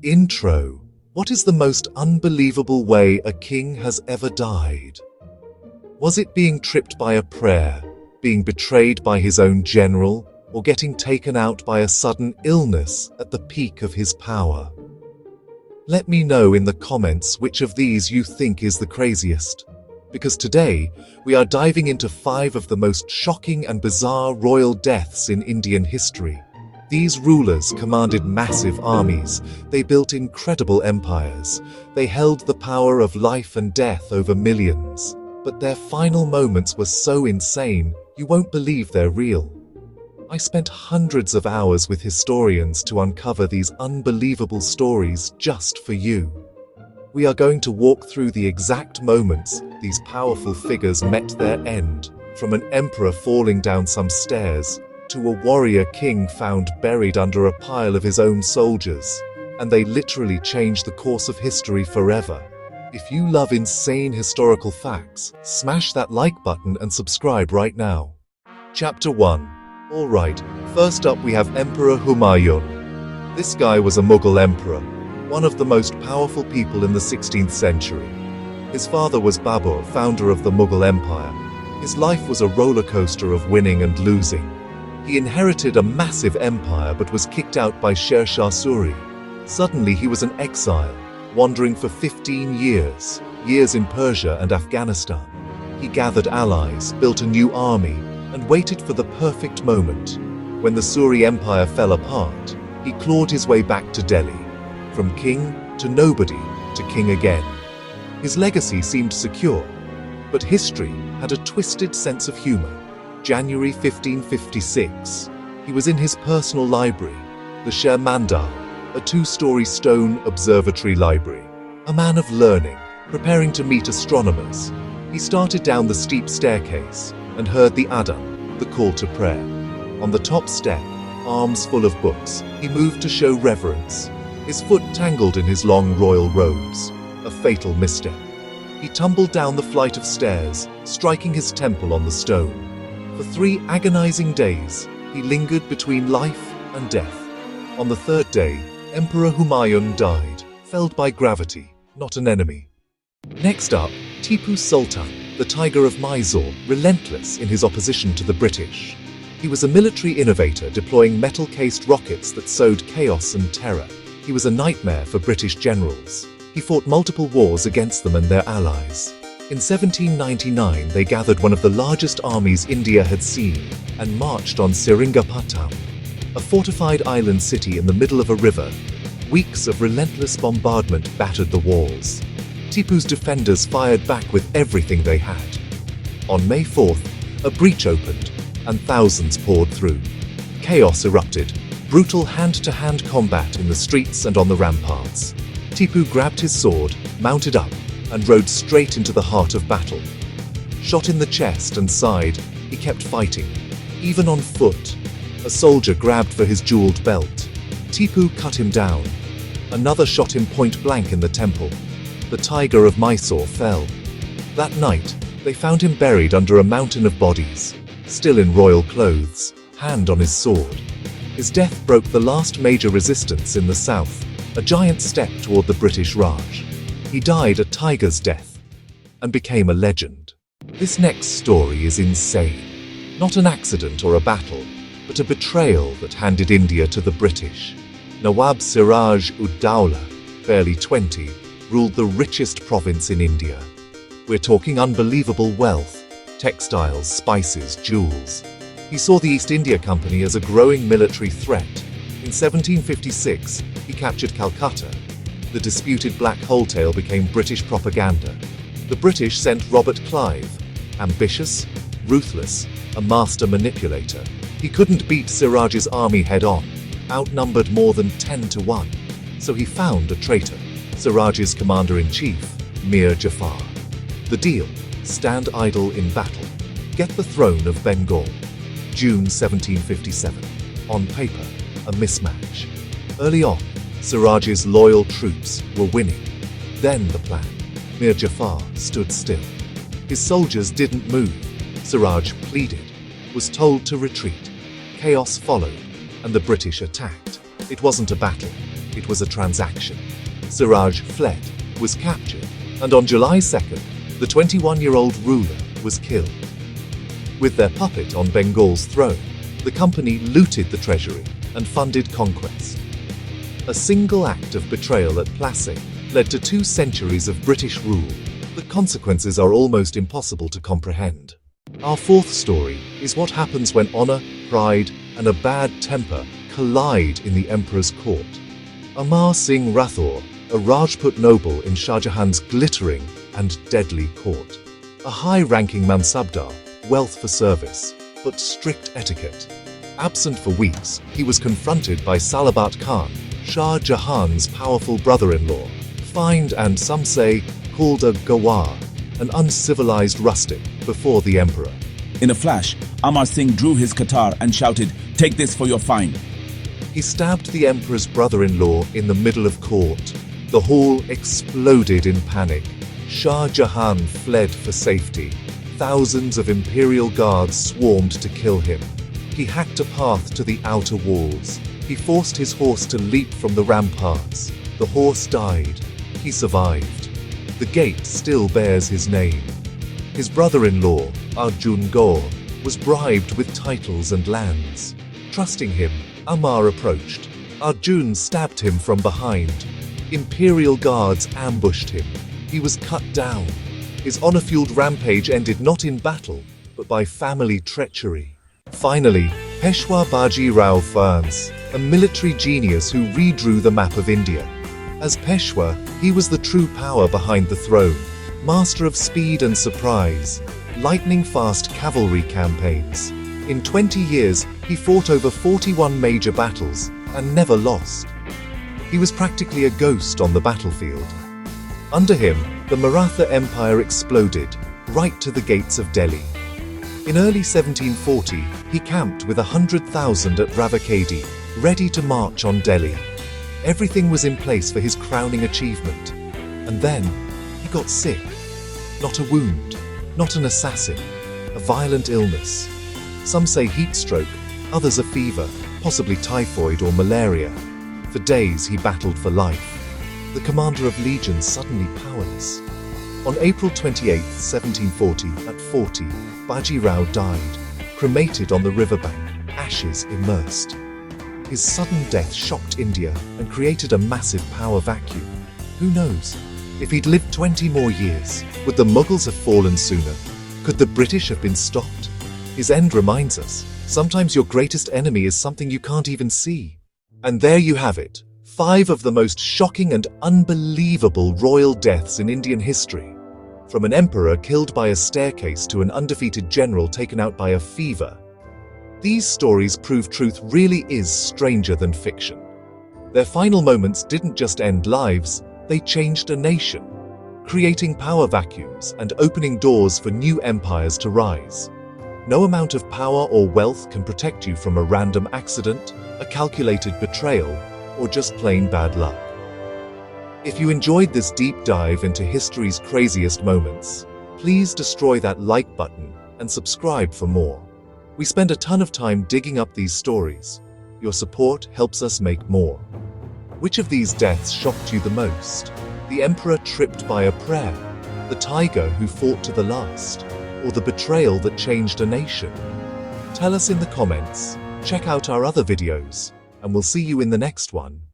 Intro. What is the most unbelievable way a king has ever died? Was it being tripped by a prayer, being betrayed by his own general, or getting taken out by a sudden illness at the peak of his power? Let me know in the comments which of these you think is the craziest, because today we are diving into 5 of the most shocking and bizarre royal deaths in Indian history. These rulers commanded massive armies, they built incredible empires, they held the power of life and death over millions. But their final moments were so insane, you won't believe they're real. I spent hundreds of hours with historians to uncover these unbelievable stories just for you. We are going to walk through the exact moments these powerful figures met their end, from an emperor falling down some stairs, to a warrior king found buried under a pile of his own soldiers, and they literally changed the course of history forever. If you love insane historical facts, smash that like button and subscribe right now. Chapter 1. Alright, first up we have Emperor Humayun. This guy was a Mughal emperor, one of the most powerful people in the 16th century. His father was Babur, founder of the Mughal Empire. His life was a roller coaster of winning and losing. He inherited a massive empire but was kicked out by Sher Shah Suri. Suddenly he was an exile, wandering for 15 years in Persia and Afghanistan. He gathered allies, built a new army, and waited for the perfect moment. When the Suri Empire fell apart, he clawed his way back to Delhi, from king to nobody to king again. His legacy seemed secure, but history had a twisted sense of humor. January 1556. He was in his personal library, the Sher Mandal, a 2-story stone observatory library. A man of learning, preparing to meet astronomers. He started down the steep staircase and heard the Adhan, the call to prayer. On the top step, arms full of books, he moved to show reverence. His foot tangled in his long royal robes, a fatal misstep. He tumbled down the flight of stairs, striking his temple on the stone. For 3 agonizing days, he lingered between life and death. On the 3rd day, Emperor Humayun died, felled by gravity, not an enemy. Next up, Tipu Sultan, the Tiger of Mysore, relentless in his opposition to the British. He was a military innovator deploying metal-cased rockets that sowed chaos and terror. He was a nightmare for British generals. He fought multiple wars against them and their allies. In 1799, they gathered one of the largest armies India had seen and marched on Seringapatam, a fortified island city in the middle of a river. Weeks of relentless bombardment battered the walls. Tipu's defenders fired back with everything they had. On May 4th, a breach opened, and thousands poured through. Chaos erupted, brutal hand-to-hand combat in the streets and on the ramparts. Tipu grabbed his sword, mounted up, and rode straight into the heart of battle. Shot in the chest and side, he kept fighting, even on foot. A soldier grabbed for his jeweled belt. Tipu cut him down. Another shot him point blank in the temple. The Tiger of Mysore fell. That night, they found him buried under a mountain of bodies, still in royal clothes, hand on his sword. His death broke the last major resistance in the south, a giant step toward the British Raj. He died a tiger's death and became a legend. This next story is insane. Not an accident or a battle, but a betrayal that handed India to the British. Nawab Siraj-ud-Dowla, barely 20, ruled the richest province in India. We're talking unbelievable wealth, textiles, spices, jewels. He saw the East India Company as a growing military threat. In 1756, he captured Calcutta. The disputed Black Hole tale became British propaganda. The British sent Robert Clive, ambitious, ruthless, a master manipulator. He couldn't beat Siraj's army head-on, outnumbered more than 10 to 1. So he found a traitor, Siraj's commander-in-chief, Mir Jafar. The deal: stand idle in battle, get the throne of Bengal. June 1757. On paper, a mismatch. Early on, Siraj's loyal troops were winning. Then the plan. Mir Jafar stood still. His soldiers didn't move. Siraj pleaded, was told to retreat. Chaos followed, and the British attacked. It wasn't a battle. it was a transaction. Siraj fled, was captured, and on July 2nd, the 21-year-old ruler was killed. With their puppet on Bengal's throne, the company looted the treasury and funded conquest. A single act of betrayal at Plassey led to 2 centuries of British rule. The consequences are almost impossible to comprehend. Our 4th story is what happens when honor, pride, and a bad temper collide in the emperor's court. Amar Singh Rathore, a Rajput noble in Shah Jahan's glittering and deadly court. A high-ranking mansabdar, wealth for service, but strict etiquette. Absent for weeks, he was confronted by Salabat Khan, Shah Jahan's powerful brother-in-law, fined and, some say, called a gawar, an uncivilized rustic, before the emperor. In a flash, Amar Singh drew his katar and shouted, "Take this for your fine." He stabbed the emperor's brother-in-law in the middle of court. The hall exploded in panic. Shah Jahan fled for safety. Thousands of imperial guards swarmed to kill him. He hacked a path to the outer walls. He forced his horse to leap from the ramparts. The horse died. He survived. The gate still bears his name. His brother-in-law, Arjun Gaur, was bribed with titles and lands. Trusting him, Amar approached. Arjun stabbed him from behind. Imperial guards ambushed him. He was cut down. His honor-fueled rampage ended not in battle, but by family treachery. Finally, Peshwa Baji Rao Furns, a military genius who redrew the map of India. As Peshwa, he was the true power behind the throne, master of speed and surprise, lightning-fast cavalry campaigns. In 20 years, he fought over 41 major battles and never lost. He was practically a ghost on the battlefield. Under him, the Maratha Empire exploded, right to the gates of Delhi. In early 1740, he camped with 100,000 at Ravakadi, ready to march on Delhi. Everything was in place for his crowning achievement. And then, he got sick. Not a wound, not an assassin, a violent illness. Some say heat stroke, others a fever, possibly typhoid or malaria. For days he battled for life. The commander of legions suddenly powerless. On April 28, 1740, at 40, Baji Rao died, cremated on the riverbank, ashes immersed. His sudden death shocked India and created a massive power vacuum. Who knows? If he'd lived 20 more years, would the Mughals have fallen sooner? Could the British have been stopped? His end reminds us, sometimes your greatest enemy is something you can't even see. And there you have it, 5 of the most shocking and unbelievable royal deaths in Indian history. From an emperor killed by a staircase to an undefeated general taken out by a fever. These stories prove truth really is stranger than fiction. Their final moments didn't just end lives, they changed a nation, creating power vacuums and opening doors for new empires to rise. No amount of power or wealth can protect you from a random accident, a calculated betrayal, or just plain bad luck. If you enjoyed this deep dive into history's craziest moments, please destroy that like button and subscribe for more. We spend a ton of time digging up these stories. Your support helps us make more. Which of these deaths shocked you the most? The emperor tripped by a prayer, the tiger who fought to the last, or the betrayal that changed a nation? Tell us in the comments, check out our other videos, and we'll see you in the next one.